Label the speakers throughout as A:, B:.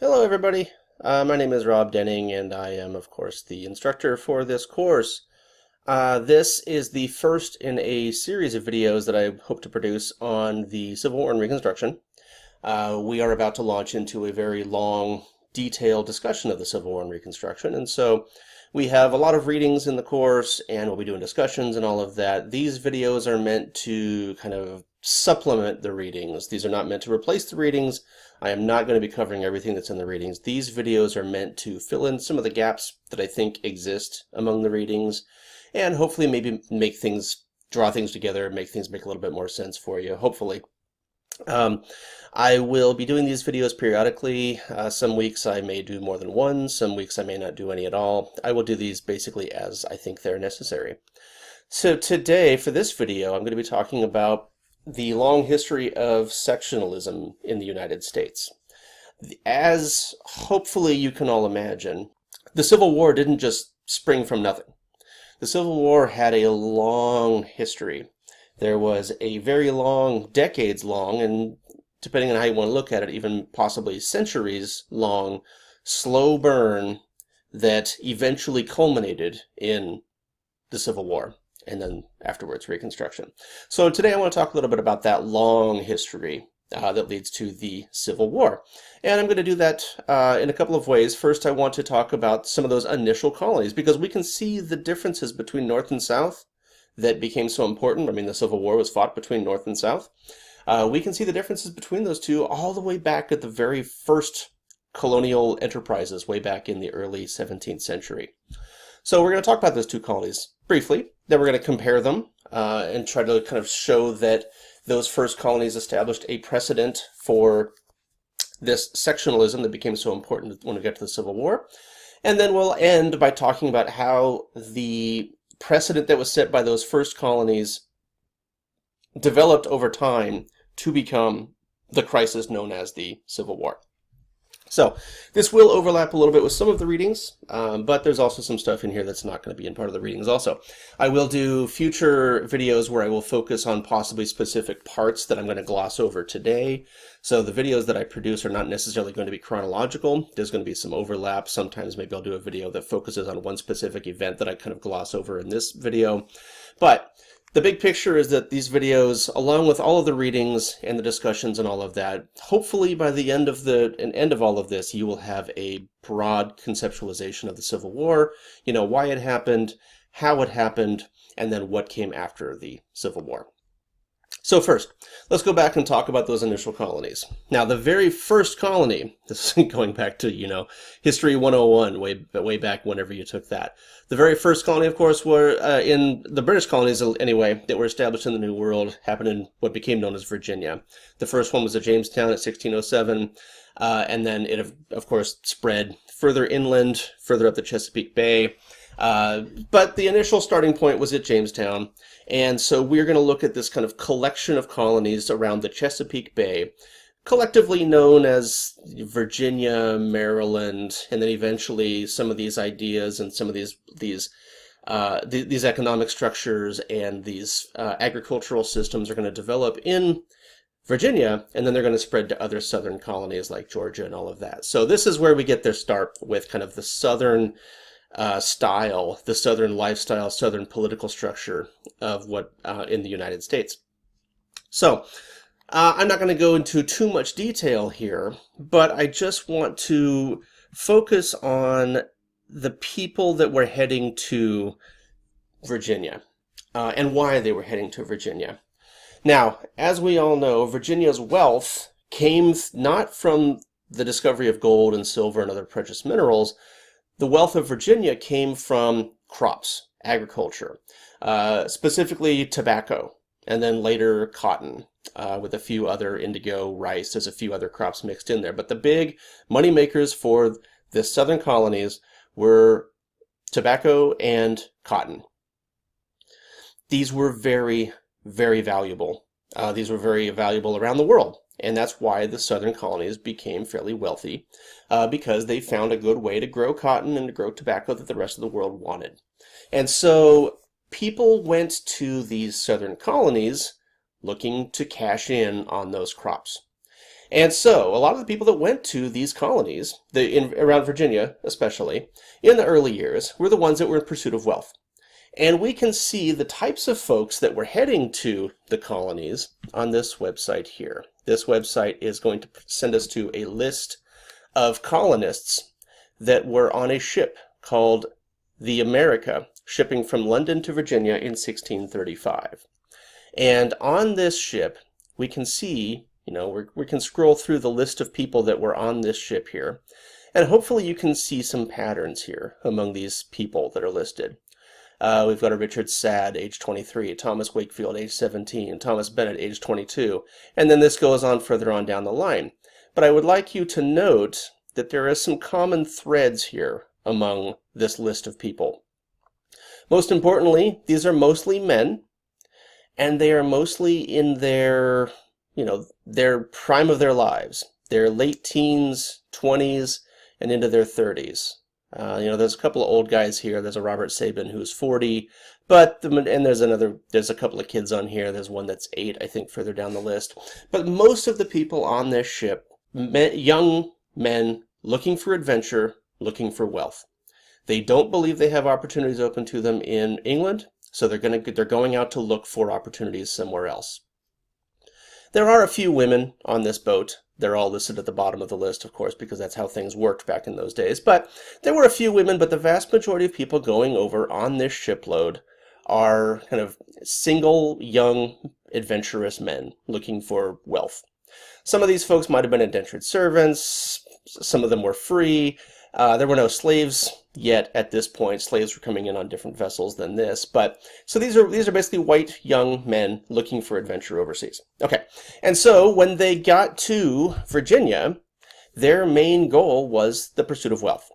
A: Hello, everybody. My name is Rob Denning, and I am, of course, the instructor for this course. This is the first in a series of videos that I hope to produce on the Civil War and Reconstruction. We are about to launch into a very long, detailed discussion of the Civil War and Reconstruction, and so we have a lot of readings in the course, and we'll be doing discussions and all of that. These videos are meant to kind of supplement the readings. These are not meant to replace the readings. I am not going to be covering everything that's in the readings. These videos are meant to fill in some of the gaps that I think exist among the readings, and hopefully maybe draw things together, make things make a little bit more sense for you, hopefully. I will be doing these videos periodically. Some weeks I may do more than one, some weeks I may not do any at all. I will do these basically as I think they're necessary. So today, for this video, I'm going to be talking about the long history of sectionalism in the United States. As hopefully you can all imagine, the Civil War didn't just spring from nothing. The Civil War had a long history. There was a very long, decades long, and depending on how you want to look at it, even possibly centuries long, slow burn that eventually culminated in the Civil War, and then afterwards Reconstruction. So today I want to talk a little bit about that long history that leads to the Civil War. And I'm going to do that in a couple of ways. First, I want to talk about some of those initial colonies, because we can see the differences between North and South that became so important. I mean, the Civil War was fought between North and South. We can see the differences between those two all the way back at the very first colonial enterprises, way back in the early 17th century. So we're going to talk about those two colonies briefly, then we're going to compare them and try to kind of show that those first colonies established a precedent for this sectionalism that became so important when we get to the Civil War. And then we'll end by talking about how the precedent that was set by those first colonies developed over time to become the crisis known as the Civil War. So this will overlap a little bit with some of the readings, but there's also some stuff in here that's not going to be in part of the readings also. I will do future videos where I will focus on possibly specific parts that I'm going to gloss over today. So the videos that I produce are not necessarily going to be chronological. There's going to be some overlap. Sometimes maybe I'll do a video that focuses on one specific event that I kind of gloss over in this video. But the big picture is that these videos, along with all of the readings and the discussions and all of that, hopefully by the end of all of this, you will have a broad conceptualization of the Civil War, why it happened, how it happened, and then what came after the Civil War. So first, let's go back and talk about those initial colonies. Now, the very first colony, this is going back to, History 101, way back whenever you took that. The very first colony, of course, were in the British colonies, anyway, that were established in the New World, happened in what became known as Virginia. The first one was at Jamestown at 1607, and then it, of course, spread further inland, further up the Chesapeake Bay. But the initial starting point was at Jamestown, and so we're going to look at this kind of collection of colonies around the Chesapeake Bay, collectively known as Virginia, Maryland, and then eventually some of these ideas and some of these economic structures and these agricultural systems are going to develop in Virginia, and then they're going to spread to other southern colonies like Georgia and all of that. So this is where we get their start with kind of the southern style, the southern lifestyle, southern political structure of what in the United States. So I'm not going to go into too much detail here, but I just want to focus on the people that were heading to Virginia and why they were heading to Virginia. Now, as we all know, Virginia's wealth came not from the discovery of gold and silver and other precious minerals. The wealth of Virginia came from crops, agriculture, specifically tobacco, and then later cotton, with a few other indigo, rice. There's a few other crops mixed in there. But the big money makers for the southern colonies were tobacco and cotton. These were very, very valuable. These were very valuable around the world. And that's why the southern colonies became fairly wealthy, because they found a good way to grow cotton and to grow tobacco that the rest of the world wanted. And so people went to these southern colonies looking to cash in on those crops. And so, a lot of the people that went to these colonies, around Virginia especially, in the early years, were the ones that were in pursuit of wealth. And we can see the types of folks that were heading to the colonies on this website here. This website is going to send us to a list of colonists that were on a ship called the America, shipping from London to Virginia in 1635. And on this ship, we can see, we can scroll through the list of people that were on this ship here. And hopefully you can see some patterns here among these people that are listed. We've got a Richard Sadd, age 23, Thomas Wakefield, age 17, Thomas Bennett, age 22, and then this goes on further on down the line. But I would like you to note that there are some common threads here among this list of people. Most importantly, these are mostly men, and they are mostly in their, their prime of their lives. Their late teens, 20s, and into their 30s. There's a couple of old guys here. There's a Robert Sabin who's 40, and there's a couple of kids on here. There's one that's 8, I think, further down the list. But most of the people on this ship, young men looking for adventure, looking for wealth. They don't believe they have opportunities open to them in England, so they're going out to look for opportunities somewhere else. There are a few women on this boat. They're all listed at the bottom of the list, of course, because that's how things worked back in those days. But there were a few women, but the vast majority of people going over on this shipload are kind of single, young, adventurous men looking for wealth. Some of these folks might have been indentured servants. Some of them were free. There were no slaves yet at this point. Slaves were coming in on different vessels than this. But so these are basically white young men looking for adventure overseas. Okay, and so when they got to Virginia, their main goal was the pursuit of wealth,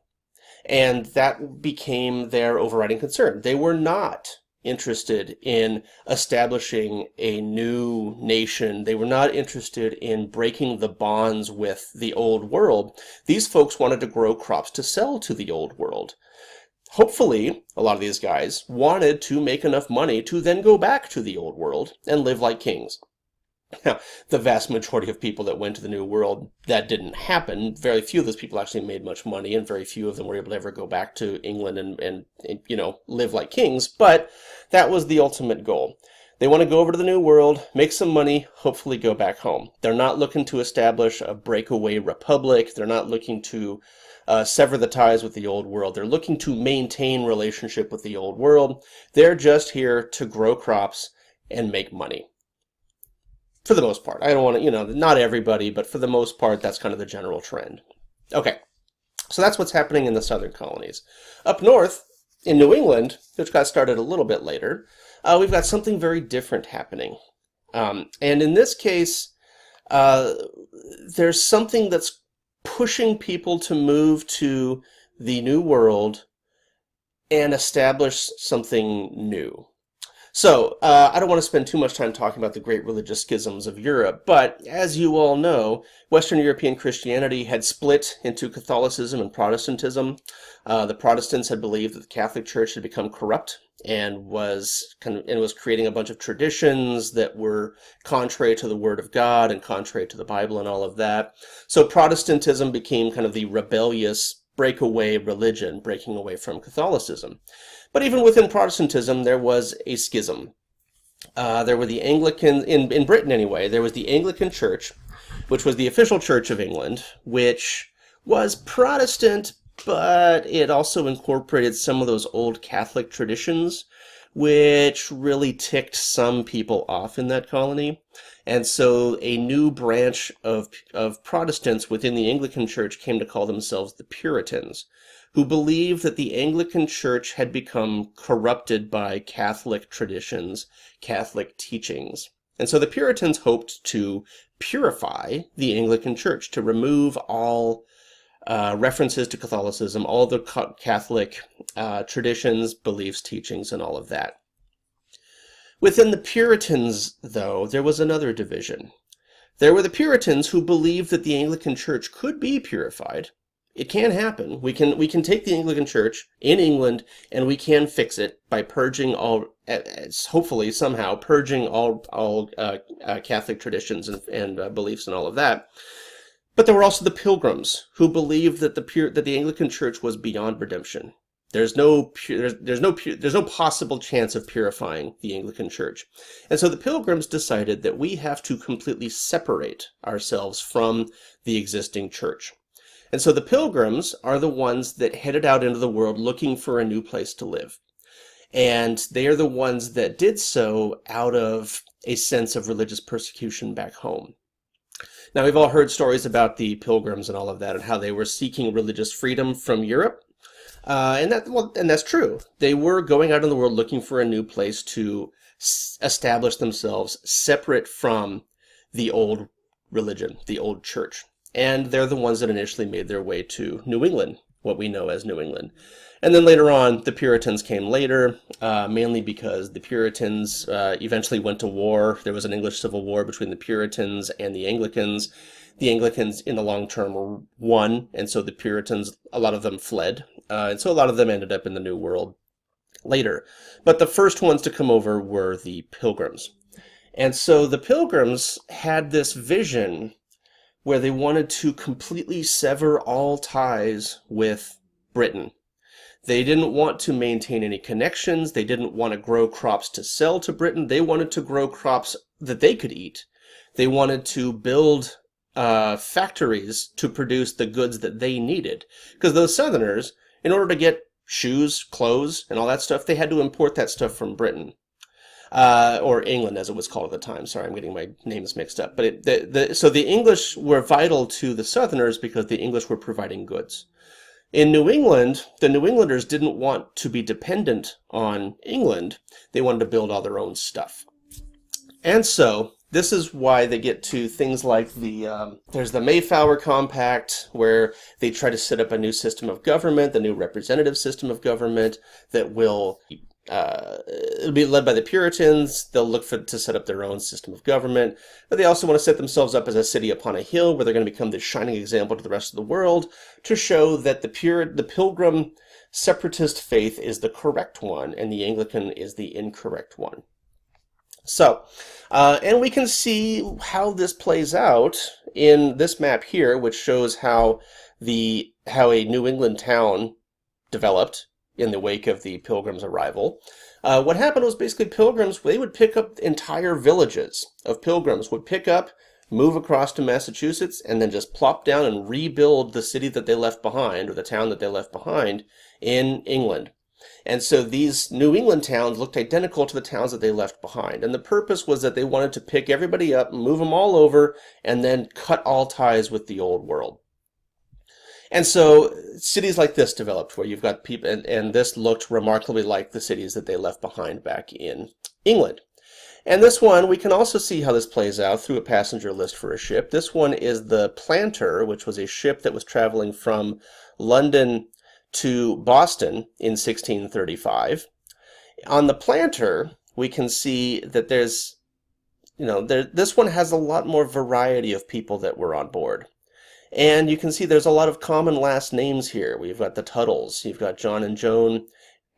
A: and that became their overriding concern. They were not interested in establishing a new nation. They were not interested in breaking the bonds with the old world. These folks wanted to grow crops to sell to the old world. Hopefully, a lot of these guys wanted to make enough money to then go back to the old world and live like kings. Now, the vast majority of people that went to the New World, that didn't happen. Very few of those people actually made much money, and very few of them were able to ever go back to England and live like kings. But that was the ultimate goal. They want to go over to the New World, make some money, hopefully go back home. They're not looking to establish a breakaway republic. They're not looking to sever the ties with the old world. They're looking to maintain relationship with the old world. They're just here to grow crops and make money. For the most part. I don't want to, not everybody, but for the most part, that's kind of the general trend. Okay, so that's what's happening in the southern colonies. Up north, in New England, which got started a little bit later, we've got something very different happening. And in this case, there's something that's pushing people to move to the New World and establish something new. So, I don't want to spend too much time talking about the great religious schisms of Europe, but as you all know, Western European Christianity had split into Catholicism and Protestantism. The Protestants had believed that the Catholic Church had become corrupt and was creating a bunch of traditions that were contrary to the Word of God and contrary to the Bible and all of that. So Protestantism became kind of the rebellious breakaway religion, breaking away from Catholicism. But even within Protestantism, there was a schism. There were the Anglican, in Britain anyway, there was the Anglican Church, which was the official church of England, which was Protestant, but it also incorporated some of those old Catholic traditions, which really ticked some people off in that colony. And so a new branch of Protestants within the Anglican Church came to call themselves the Puritans, who believed that the Anglican Church had become corrupted by Catholic traditions, Catholic teachings. And so the Puritans hoped to purify the Anglican Church, to remove all references to Catholicism, all the Catholic traditions, beliefs, teachings, and all of that. Within the Puritans, though, there was another division. There were the Puritans who believed that the Anglican Church could be purified It can happen. We can take the Anglican Church in England and we can fix it by purging hopefully somehow purging all Catholic traditions and beliefs and all of that. But there were also the Pilgrims who believed that the Anglican Church was beyond redemption. There's no possible chance of purifying the Anglican Church. And so the Pilgrims decided that we have to completely separate ourselves from the existing church. And so the Pilgrims are the ones that headed out into the world looking for a new place to live. And they are the ones that did so out of a sense of religious persecution back home. Now, we've all heard stories about the Pilgrims and all of that and how they were seeking religious freedom from Europe. And that's true. They were going out in the world looking for a new place to establish themselves separate from the old religion, the old church. And they're the ones that initially made their way to New England, what we know as New England. And then later on, the Puritans came later, mainly because the Puritans eventually went to war. There was an English Civil War between the Puritans and the Anglicans. The Anglicans, in the long term, won, and so the Puritans, a lot of them fled. And so a lot of them ended up in the New World later. But the first ones to come over were the Pilgrims. And so the Pilgrims had this vision where they wanted to completely sever all ties with Britain. They didn't want to maintain any connections. They didn't want to grow crops to sell to Britain. They wanted to grow crops that they could eat. They wanted to build factories to produce the goods that they needed. Because those Southerners, in order to get shoes, clothes, and all that stuff, they had to import that stuff from Britain. Or England, as it was called at the time. Sorry, I'm getting my names mixed up. But so the English were vital to the Southerners because the English were providing goods. In New England, the New Englanders didn't want to be dependent on England. They wanted to build all their own stuff. And so this is why they get to things like there's the Mayflower Compact, where they try to set up a new system of government, the new representative system of government that will it'll be led by the Puritans. They'll look to set up their own system of government, but they also want to set themselves up as a city upon a hill where they're going to become the shining example to the rest of the world to show that the Pilgrim separatist faith is the correct one and the Anglican is the incorrect one. So, and we can see how this plays out in this map here, which shows how a New England town developed in the wake of the Pilgrims' arrival. What happened was basically Pilgrims, they would pick up entire villages of Pilgrims, would pick up, move across to Massachusetts, and then just plop down and rebuild the city that they left behind, or the town that they left behind, in England. And so these New England towns looked identical to the towns that they left behind. And the purpose was that they wanted to pick everybody up, move them all over, and then cut all ties with the old world. And so cities like this developed, where you've got people, and this looked remarkably like the cities that they left behind back in England. And this one, we can also see how this plays out through a passenger list for a ship. This one is the Planter, which was a ship that was traveling from London to Boston in 1635. On the Planter, we can see that there's, this one has a lot more variety of people that were on board. And you can see there's a lot of common last names here. We've got the Tuttles, you've got John and Joan,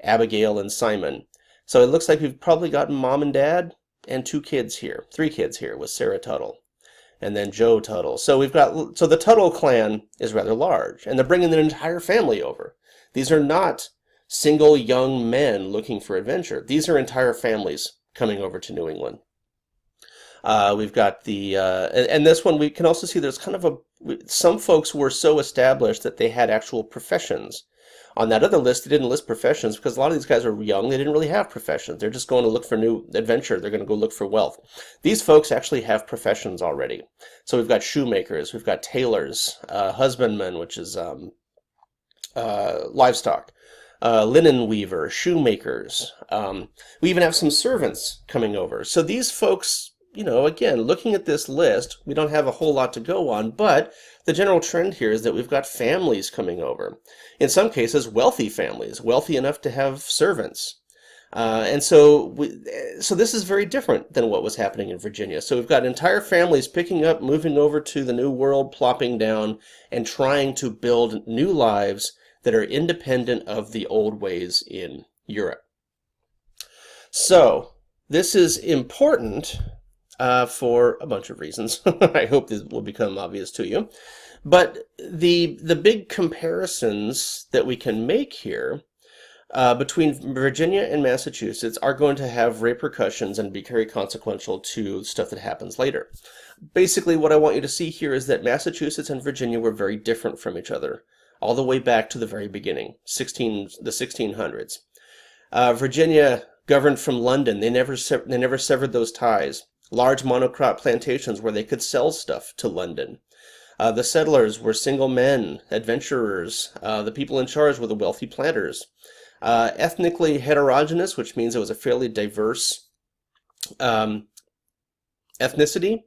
A: Abigail and Simon. So it looks like we've probably got mom and dad and 3 kids here with Sarah Tuttle. And then Joe Tuttle. So the Tuttle clan is rather large, and they're bringing their entire family over. These are not single young men looking for adventure. These are entire families coming over to New England. We've got and this one we can also see there's kind of some folks were so established that they had actual professions. On that other list, they didn't list professions because a lot of these guys are young. They didn't really have professions. They're just going to look for new adventure. They're going to go look for wealth. These folks actually have professions already. So we've got shoemakers, we've got tailors, husbandmen, which is livestock, linen weaver, shoemakers. We even have some servants coming over. So these folks, again, looking at this list, we don't have a whole lot to go on, but the general trend here is that we've got families coming over. In some cases, wealthy families, wealthy enough to have servants. So this is very different than what was happening in Virginia. So we've got entire families picking up, moving over to the New World, plopping down, and trying to build new lives that are independent of the old ways in Europe. So this is important for a bunch of reasons. I hope this will become obvious to you. But the big comparisons that we can make here between Virginia and Massachusetts are going to have repercussions and be very consequential to stuff that happens later. Basically, what I want you to see here is that Massachusetts and Virginia were very different from each other, all the way back to the very beginning, the 1600s. Virginia governed from London. They never severed those ties. Large monocrop plantations where they could sell stuff to London. The settlers were single men, adventurers. The people in charge were the wealthy planters. Ethnically heterogeneous, which means it was a fairly diverse ethnicity.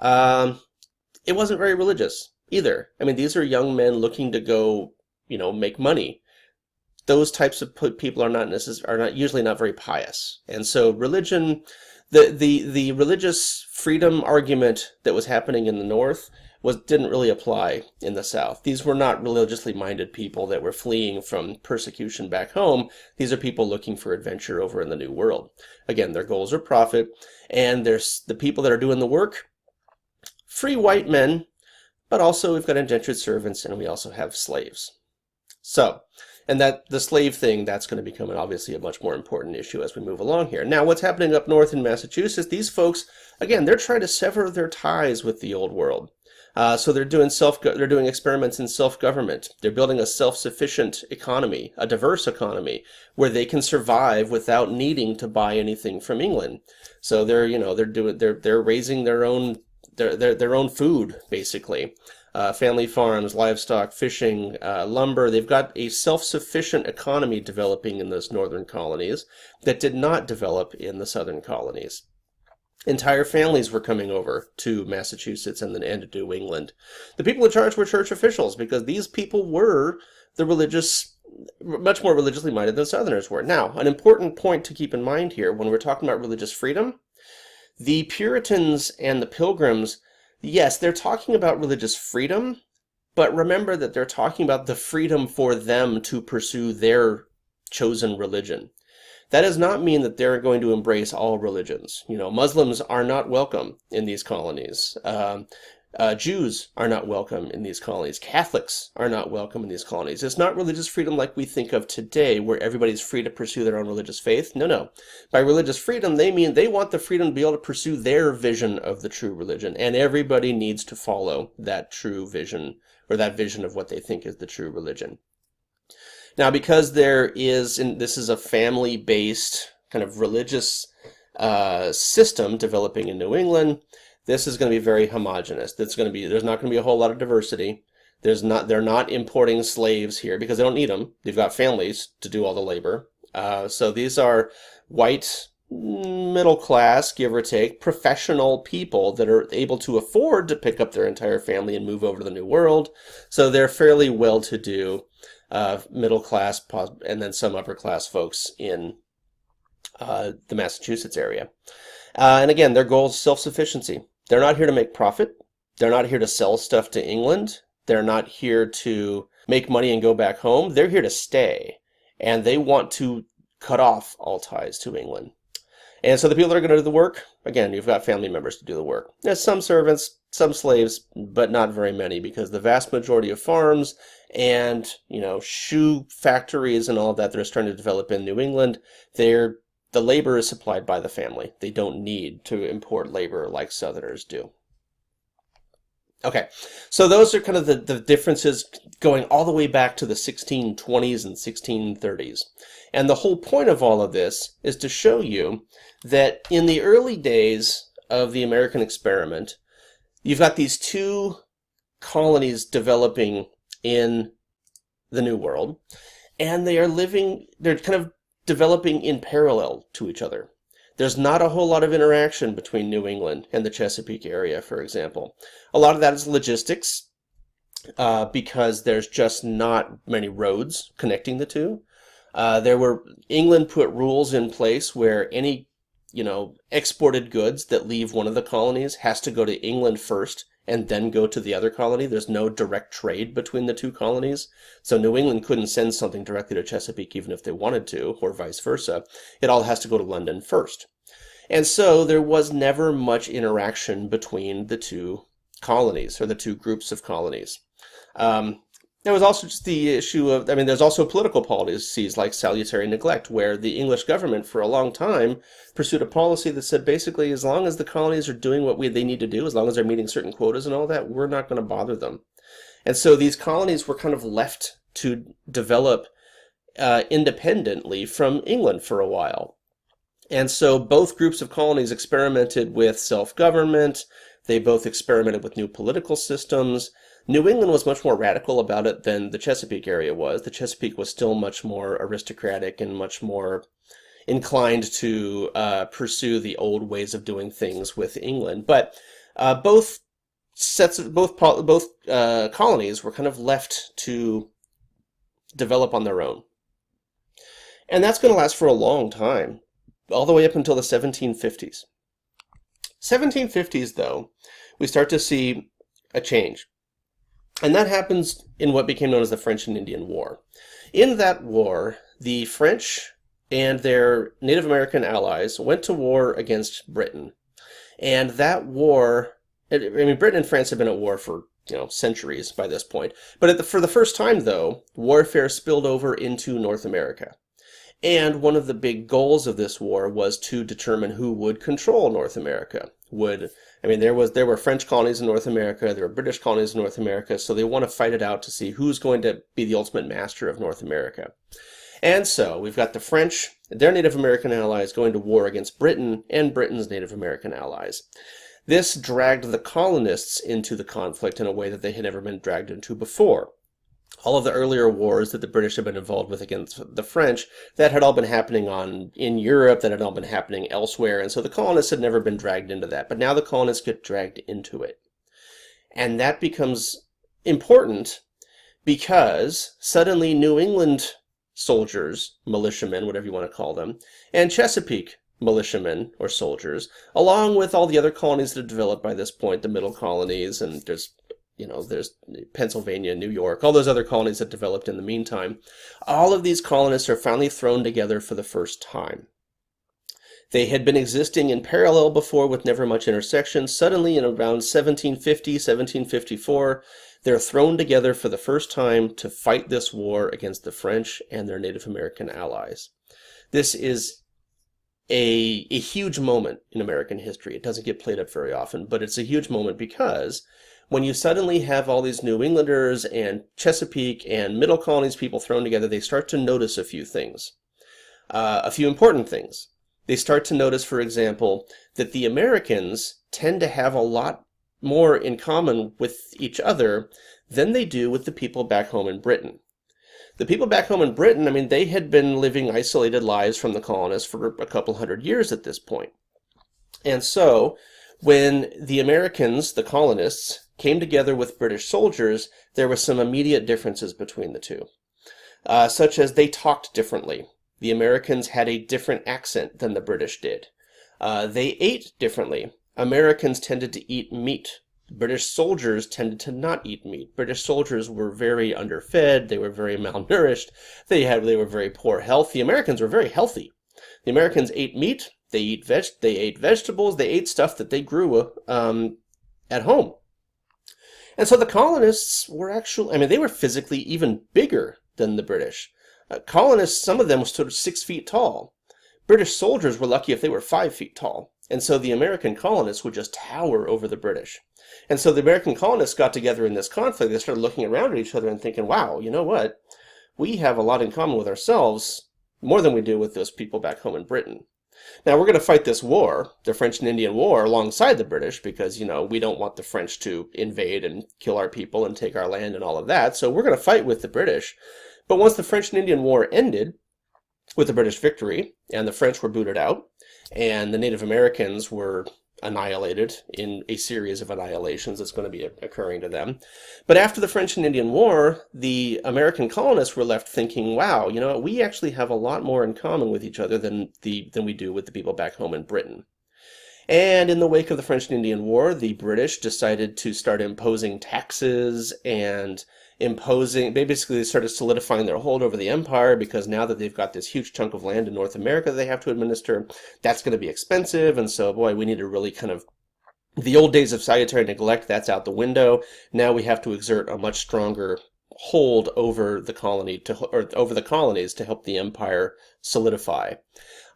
A: It wasn't very religious either. I mean, these are young men looking to go, make money. Those types of people are usually not very pious, and so religion, the religious freedom argument that was happening in the North didn't really apply in the South. These were not religiously minded people that were fleeing from persecution back home. These are people looking for adventure over in the New World. Again, their goals are profit, and there's the people that are doing the work, free white men, but also we've got indentured servants, and we also have slaves. So, and that the slave thing, that's going to become obviously a much more important issue as we move along here. Now, what's happening up north in Massachusetts, these folks, again, they're trying to sever their ties with the old world. So they're doing experiments in self-government. They're building a self-sufficient economy, a diverse economy, where they can survive without needing to buy anything from England. So they're raising their own food, basically. Family farms, livestock, fishing, lumber. They've got a self-sufficient economy developing in those northern colonies that did not develop in the southern colonies. Entire families were coming over to Massachusetts and to New England. The people in charge were church officials because these people were much more religiously minded than Southerners were. Now, an important point to keep in mind here when we're talking about religious freedom, the Puritans and the Pilgrims, yes, they're talking about religious freedom, but remember that they're talking about the freedom for them to pursue their chosen religion. That does not mean that they're going to embrace all religions. Muslims are not welcome in these colonies. Jews are not welcome in these colonies. Catholics are not welcome in these colonies. It's not religious freedom like we think of today, where everybody's free to pursue their own religious faith. No. By religious freedom, they mean they want the freedom to be able to pursue their vision of the true religion, and everybody needs to follow that true vision, or that vision of what they think is the true religion. Now, because this is a family-based kind of religious system developing in New England, this is going to be very homogenous. There's not going to be a whole lot of diversity. They're not importing slaves here because they don't need them. They've got families to do all the labor. So these are white, middle class, give or take, professional people that are able to afford to pick up their entire family and move over to the New World. So they're fairly well-to-do. Middle class, and then some upper class folks in the Massachusetts area. And again, their goal is self-sufficiency. They're not here to make profit. They're not here to sell stuff to England. They're not here to make money and go back home. They're here to stay. And they want to cut off all ties to England. And so the people that are going to do the work, again, you've got family members to do the work. There's some servants, some slaves, but not very many, because the vast majority of farms and, shoe factories and all of that are starting to develop in New England, the labor is supplied by the family. They don't need to import labor like Southerners do. Okay, so those are kind of the differences going all the way back to the 1620s and 1630s. And the whole point of all of this is to show you that in the early days of the American experiment, you've got these two colonies developing in the New World, and they're kind of developing in parallel to each other. There's not a whole lot of interaction between New England and the Chesapeake area, for example. A lot of that is logistics, because there's just not many roads connecting the two. England put rules in place where any, exported goods that leave one of the colonies has to go to England first and then go to the other colony. There's no direct trade between the two colonies. So New England couldn't send something directly to Chesapeake even if they wanted to, or vice versa. It all has to go to London first. And so there was never much interaction between the two colonies, or the two groups of colonies. There was also just the issue of, there's also political policies like salutary neglect, where the English government for a long time pursued a policy that said basically as long as the colonies are doing what they need to do, as long as they're meeting certain quotas and all that, we're not going to bother them. And so these colonies were kind of left to develop independently from England for a while. And so both groups of colonies experimented with self-government. They both experimented with new political systems. New England was much more radical about it than the Chesapeake area was. The Chesapeake was still much more aristocratic and much more inclined to pursue the old ways of doing things with England. But both colonies were kind of left to develop on their own. And that's going to last for a long time, all the way up until the 1750s. 1750s, though, we start to see a change. And that happens in what became known as the French and Indian War. In that war, the French and their Native American allies went to war against Britain. And that war, Britain and France had been at war for centuries by this point. But for the first time, though, warfare spilled over into North America. And one of the big goals of this war was to determine who would control North America. There were French colonies in North America, there were British colonies in North America, so they want to fight it out to see who's going to be the ultimate master of North America. And so we've got the French, their Native American allies, going to war against Britain and Britain's Native American allies. This dragged the colonists into the conflict in a way that they had never been dragged into before. All of the earlier wars that the British had been involved with against the French, that had all been happening in Europe, that had all been happening elsewhere, and so the colonists had never been dragged into that. But now the colonists get dragged into it. And that becomes important because suddenly New England soldiers, militiamen, whatever you want to call them, and Chesapeake militiamen or soldiers, along with all the other colonies that have developed by this point, the middle colonies, and there's Pennsylvania, New York, all those other colonies that developed in the meantime. All of these colonists are finally thrown together for the first time. They had been existing in parallel before with never much intersection. Suddenly, in around 1750, 1754, they're thrown together for the first time to fight this war against the French and their Native American allies. This is a huge moment in American history. It doesn't get played up very often, but it's a huge moment because when you suddenly have all these New Englanders and Chesapeake and Middle Colonies people thrown together, they start to notice a few things, a few important things. They start to notice, for example, that the Americans tend to have a lot more in common with each other than they do with the people back home in Britain. The people back home in Britain, they had been living isolated lives from the colonists for a couple hundred years at this point. And so, when the Americans, the colonists, came together with British soldiers, there were some immediate differences between the two, such as they talked differently. The Americans had a different accent than the British did. They ate differently. Americans tended to eat meat. British soldiers tended to not eat meat. British soldiers were very underfed. They were very malnourished. They were very poor health. The Americans were very healthy. The Americans ate meat. They ate vegetables. They ate stuff that they grew at home. And so the colonists were they were physically even bigger than the British. Colonists, some of them stood 6 feet tall. British soldiers were lucky if they were 5 feet tall. And so the American colonists would just tower over the British. And so the American colonists got together in this conflict. They started looking around at each other and thinking, wow, you know what? We have a lot in common with ourselves, more than we do with those people back home in Britain. Now, we're going to fight this war, the French and Indian War, alongside the British because, we don't want the French to invade and kill our people and take our land and all of that. So we're going to fight with the British. But once the French and Indian War ended with the British victory and the French were booted out and the Native Americans were annihilated in a series of annihilations that's going to be occurring to them. But after the French and Indian War, the American colonists were left thinking, wow, you know, we actually have a lot more in common with each other than we do with the people back home in Britain. And in the wake of the French and Indian War, the British decided to start imposing taxes and they basically started solidifying their hold over the empire, because now that they've got this huge chunk of land in North America they have to administer, that's going to be expensive. And so, boy, we need to really kind of, the old days of salutary neglect, that's out the window. Now we have to exert a much stronger hold over the over the colonies to help the empire solidify.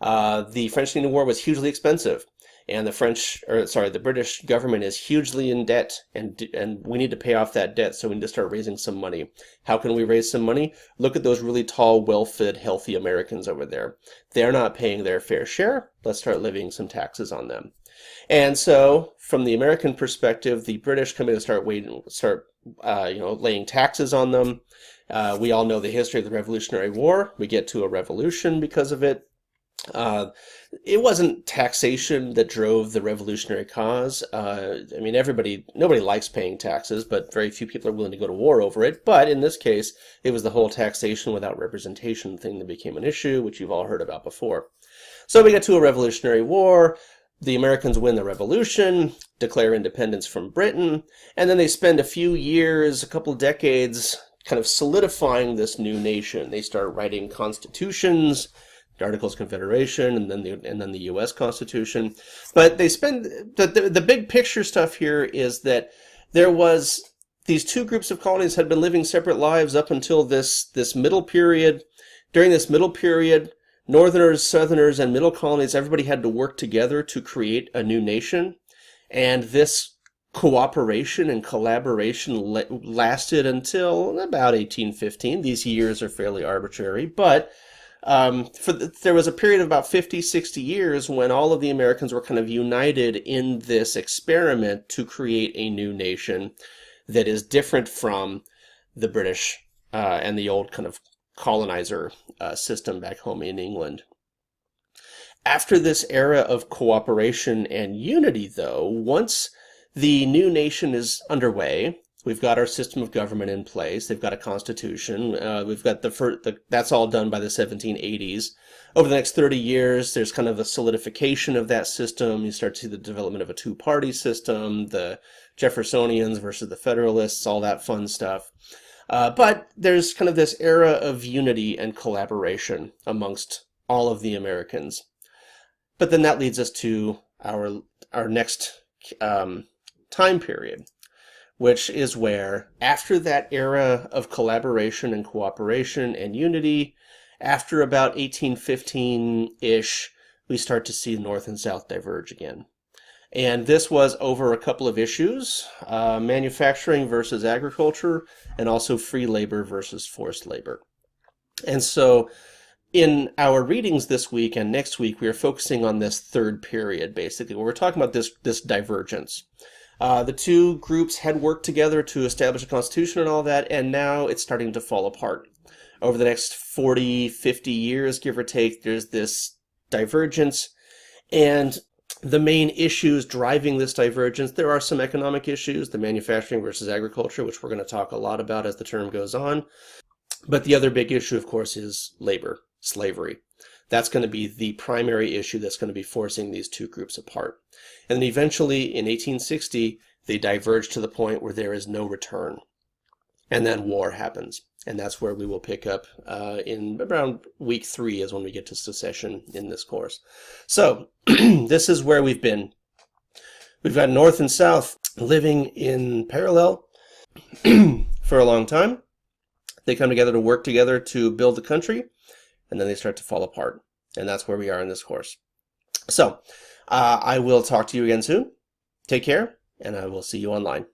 A: The French and Indian War was hugely expensive. And the British government is hugely in debt, and we need to pay off that debt, so we need to start raising some money. How can we raise some money? Look at those really tall, well-fed, healthy Americans over there. They're not paying their fair share. Let's start levying some taxes on them. And so, from the American perspective, the British come in and start laying taxes on them. We all know the history of the Revolutionary War. We get to a revolution because of it. It wasn't taxation that drove the revolutionary cause. I mean, nobody likes paying taxes, but very few people are willing to go to war over it. But in this case, it was the whole taxation without representation thing that became an issue, which you've all heard about before. So we get to a revolutionary war. The Americans win the revolution, declare independence from Britain, and then they spend a few years, a couple decades, kind of solidifying this new nation. They start writing constitutions, the Articles of Confederation, and then the U.S. Constitution. But they spend the big picture stuff here is that there was these two groups of colonies had been living separate lives up until this middle period. During this middle period, Northerners, Southerners, and middle colonies, everybody had to work together to create a new nation, and this cooperation and collaboration lasted until about 1815. These years are fairly arbitrary, but there was a period of about 50, 60 years when all of the Americans were kind of united in this experiment to create a new nation that is different from the British and the old kind of colonizer system back home in England. After this era of cooperation and unity, though, once the new nation is underway, we've got our system of government in place. They've got a constitution. We've got that's all done by the 1780s. Over the next 30 years, there's kind of a solidification of that system. You start to see the development of a two-party system, the Jeffersonians versus the Federalists, all that fun stuff. But there's kind of this era of unity and collaboration amongst all of the Americans. But then that leads us to our next time period, which is where, after that era of collaboration and cooperation and unity, after about 1815-ish, we start to see North and South diverge again. And this was over a couple of issues, manufacturing versus agriculture, and also free labor versus forced labor. And so in our readings this week and next week, we are focusing on this third period, basically, where we're talking about this divergence. The two groups had worked together to establish a constitution and all that, and now it's starting to fall apart. Over the next 40, 50 years, give or take, there's this divergence, and the main issues driving this divergence, there are some economic issues, the manufacturing versus agriculture, which we're going to talk a lot about as the term goes on. But the other big issue, of course, is labor, slavery. That's going to be the primary issue that's going to be forcing these two groups apart. And then eventually, in 1860, they diverge to the point where there is no return. And then war happens. And that's where we will pick up in around week 3 is when we get to secession in this course. So this is where we've been. We've got North and South living in parallel for a long time. They come together to work together to build the country, and then they start to fall apart. And that's where we are in this course. So I will talk to you again soon. Take care, and I will see you online.